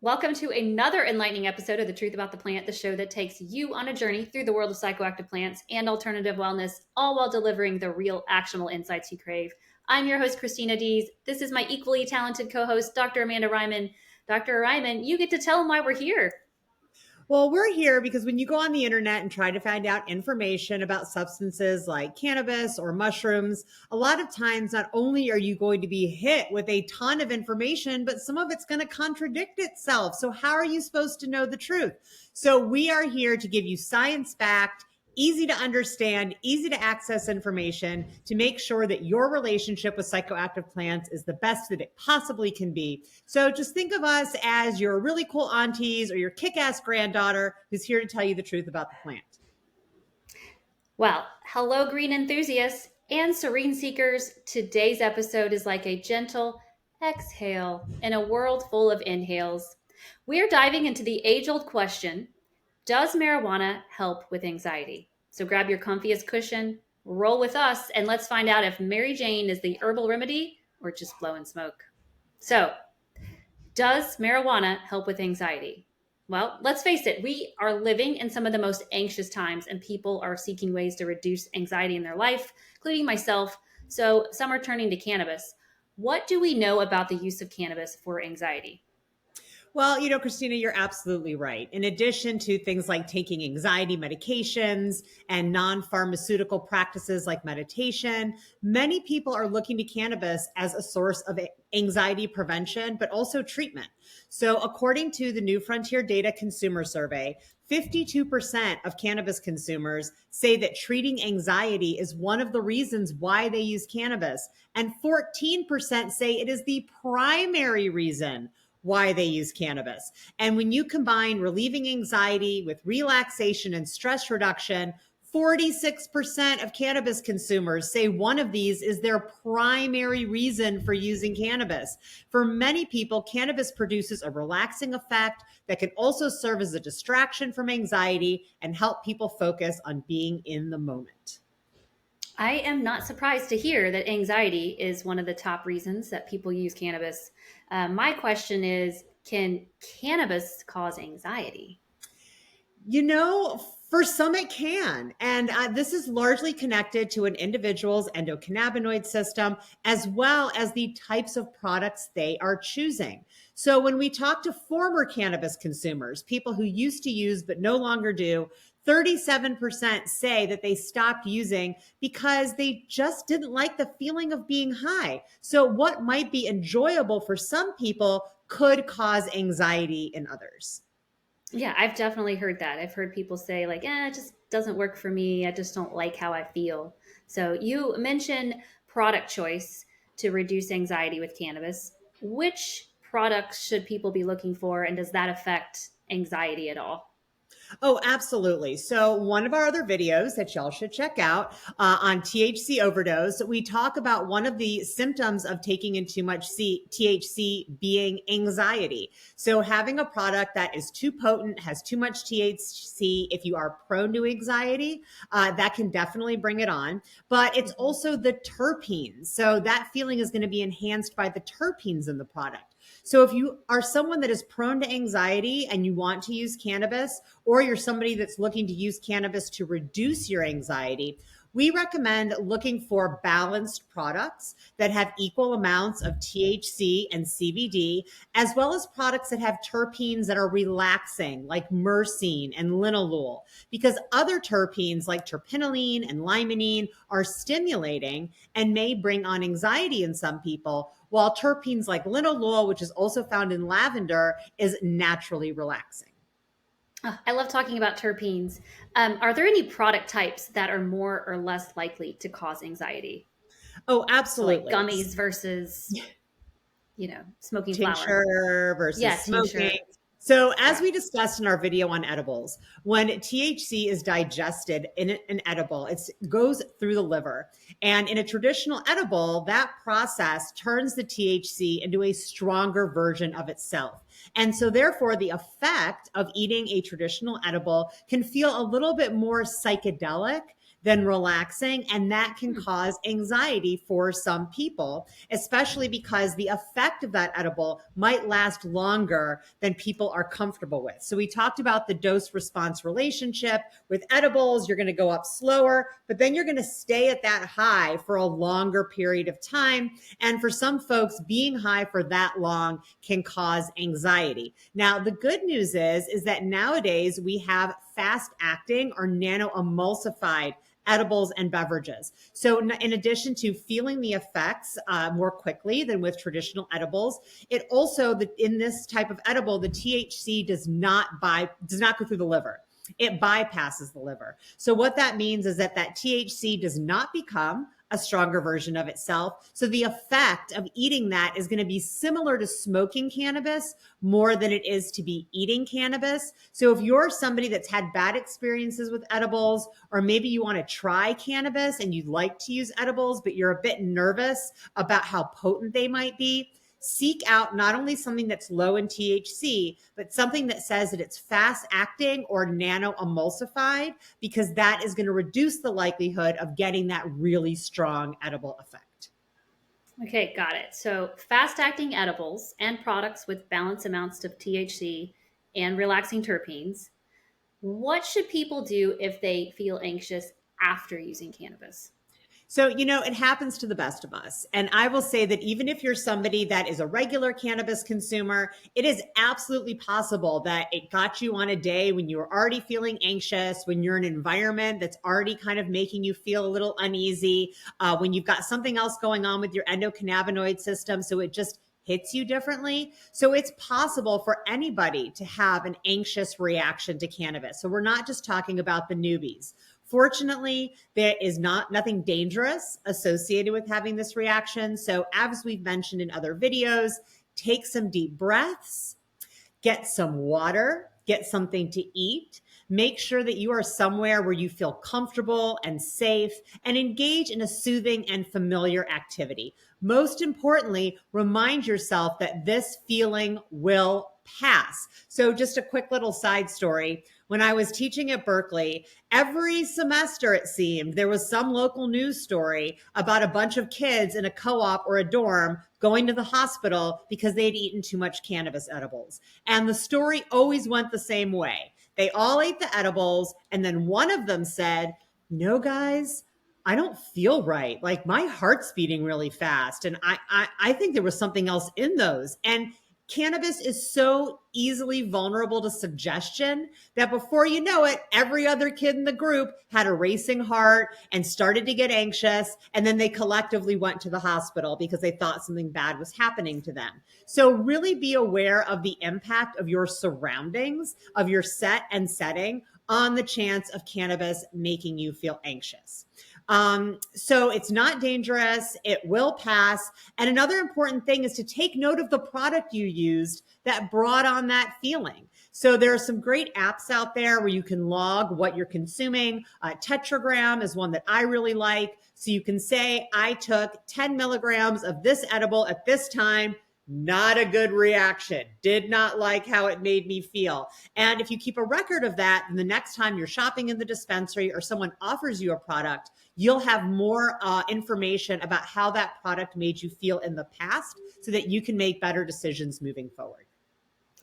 Welcome to another enlightening episode of The Truth About the Plant, the show that takes you on a journey through the world of psychoactive plants and alternative wellness, all while delivering the real, actionable insights you crave. I'm your host, Christina Dees. This is my equally talented co-host, Dr. Amanda Ryman. Dr. Ryman, you get to tell them why we're here. Well, we're here because when you go on the internet and try to find out information about substances like cannabis or mushrooms, a lot of times not only are you going to be hit with a ton of information, but some of it's going to contradict itself. So how are you supposed to know the truth? So we are here to give you science-backed, easy to understand, easy to access information to make sure that your relationship with psychoactive plants is the best that it possibly can be. So just think of us as your really cool aunties or your kick-ass granddaughter who's here to tell you the truth about the plant. Well, hello, green enthusiasts and serene seekers. Today's episode is like a gentle exhale in a world full of inhales. We are diving into the age-old question, does marijuana help with anxiety? So grab your comfiest cushion, roll with us, and let's find out if Mary Jane is the herbal remedy or just blowing smoke. So, does marijuana help with anxiety? Well, let's face it, we are living in some of the most anxious times, and people are seeking ways to reduce anxiety in their life, including myself. So, some are turning to cannabis. What do we know about the use of cannabis for anxiety? Well, Christina, you're absolutely right. In addition to things like taking anxiety medications and non-pharmaceutical practices like meditation, many people are looking to cannabis as a source of anxiety prevention, but also treatment. So according to the New Frontier Data Consumer Survey, 52% of cannabis consumers say that treating anxiety is one of the reasons why they use cannabis, and 14% say it is the primary reason why they use cannabis. And when you combine relieving anxiety with relaxation and stress reduction, 46% of cannabis consumers say one of these is their primary reason for using cannabis. For many people, cannabis produces a relaxing effect that can also serve as a distraction from anxiety and help people focus on being in the moment. I am not surprised to hear that anxiety is one of the top reasons that people use cannabis. My question is, can cannabis cause anxiety? For some it can. And this is largely connected to an individual's endocannabinoid system, as well as the types of products they are choosing. So when we talk to former cannabis consumers, people who used to use but no longer do, 37% say that they stopped using because they just didn't like the feeling of being high. So what might be enjoyable for some people could cause anxiety in others. Yeah, I've definitely heard that. I've heard people say, like, it just doesn't work for me. I just don't like how I feel. So you mentioned product choice to reduce anxiety with cannabis. Which products should people be looking for, and does that affect anxiety at all? Oh, absolutely. So one of our other videos that y'all should check out on THC overdose, we talk about one of the symptoms of taking in too much THC being anxiety. So having a product that is too potent, has too much THC, if you are prone to anxiety, that can definitely bring it on. But it's also the terpenes. So that feeling is going to be enhanced by the terpenes in the product. So if you are someone that is prone to anxiety and you want to use cannabis, or you're somebody that's looking to use cannabis to reduce your anxiety, we recommend looking for balanced products that have equal amounts of THC and CBD, as well as products that have terpenes that are relaxing, like myrcene and linalool, because other terpenes like terpinolene and limonene are stimulating and may bring on anxiety in some people, while terpenes like linalool, which is also found in lavender, is naturally relaxing. Oh, I love talking about terpenes. Are there any product types that are more or less likely to cause anxiety? Oh, So, like absolutely. gummies versus, smoking flower. Tincture Yeah, versus tincture. smoking. So as Yeah. we discussed in our video on edibles, when THC is digested in an edible, it goes through the liver. And in a traditional edible, that process turns the THC into a stronger version of itself. And so therefore, the effect of eating a traditional edible can feel a little bit more psychedelic than relaxing. And that can cause anxiety for some people, especially because the effect of that edible might last longer than people are comfortable with. So we talked about the dose response relationship with edibles. You're going to go up slower, but then you're going to stay at that high for a longer period of time. And for some folks, being high for that long can cause anxiety. Now, the good news is that nowadays we have fast acting or nano emulsified edibles and beverages. So in addition to feeling the effects more quickly than with traditional edibles, it also, in this type of edible, the THC does not go through the liver. It bypasses the liver. So what that means is that THC does not become a stronger version of itself. So the effect of eating that is going to be similar to smoking cannabis more than it is to be eating cannabis. So if you're somebody that's had bad experiences with edibles, or maybe you want to try cannabis and you'd like to use edibles, but you're a bit nervous about how potent they might be, seek out not only something that's low in THC, but something that says that it's fast acting or nano emulsified, because that is going to reduce the likelihood of getting that really strong edible effect. Okay, got it. So, fast acting edibles and products with balanced amounts of THC and relaxing terpenes. What should people do if they feel anxious after using cannabis? So, it happens to the best of us. And I will say that even if you're somebody that is a regular cannabis consumer, it is absolutely possible that it got you on a day when you were already feeling anxious, when you're in an environment that's already kind of making you feel a little uneasy, when you've got something else going on with your endocannabinoid system. So it just hits you differently. So it's possible for anybody to have an anxious reaction to cannabis. So we're not just talking about the newbies. Fortunately, there is nothing dangerous associated with having this reaction. So as we've mentioned in other videos, take some deep breaths, get some water, get something to eat. Make sure that you are somewhere where you feel comfortable and safe, and engage in a soothing and familiar activity. Most importantly, remind yourself that this feeling will pass. So just a quick little side story. When I was teaching at Berkeley, every semester, it seemed, there was some local news story about a bunch of kids in a co-op or a dorm going to the hospital because they had eaten too much cannabis edibles. And the story always went the same way. They all ate the edibles, and then one of them said, guys, I don't feel right. Like my heart's beating really fast. And I think there was something else in those. And cannabis is so easily vulnerable to suggestion that before you know it, every other kid in the group had a racing heart and started to get anxious. And then they collectively went to the hospital because they thought something bad was happening to them. So really be aware of the impact of your surroundings, of your set and setting on the chance of cannabis making you feel anxious. So it's not dangerous. It will pass. And another important thing is to take note of the product you used that brought on that feeling. So there are some great apps out there where you can log what you're consuming. Tetragram is one that I really like. So you can say, I took 10 milligrams of this edible at this time. Not a good reaction. Did not like how it made me feel. And if you keep a record of that, then the next time you're shopping in the dispensary or someone offers you a product, you'll have more information about how that product made you feel in the past so that you can make better decisions moving forward.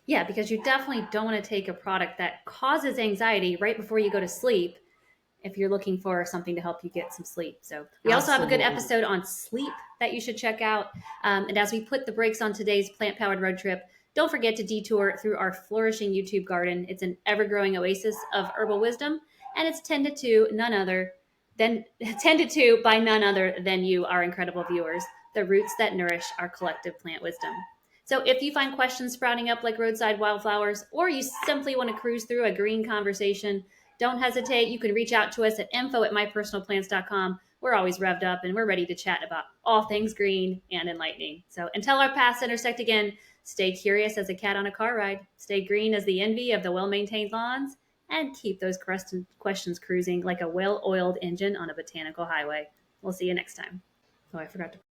Yeah, because you definitely don't want to take a product that causes anxiety right before you go to sleep if you're looking for something to help you get some sleep. So we also have a good Absolutely. episode on sleep that you should check out. And as we put the brakes on today's plant-powered road trip, don't forget to detour through our flourishing YouTube garden. It's an ever-growing oasis of herbal wisdom, and it's tended to by none other than you, our incredible viewers, the roots that nourish our collective plant wisdom. So if you find questions sprouting up like roadside wildflowers, or you simply want to cruise through a green conversation, don't hesitate. You can reach out to us at info@mypersonalplants.com. We're always revved up and we're ready to chat about all things green and enlightening. So until our paths intersect again, stay curious as a cat on a car ride, stay green as the envy of the well-maintained lawns, and keep those questions cruising like a well-oiled engine on a botanical highway. We'll see you next time. Oh, I forgot to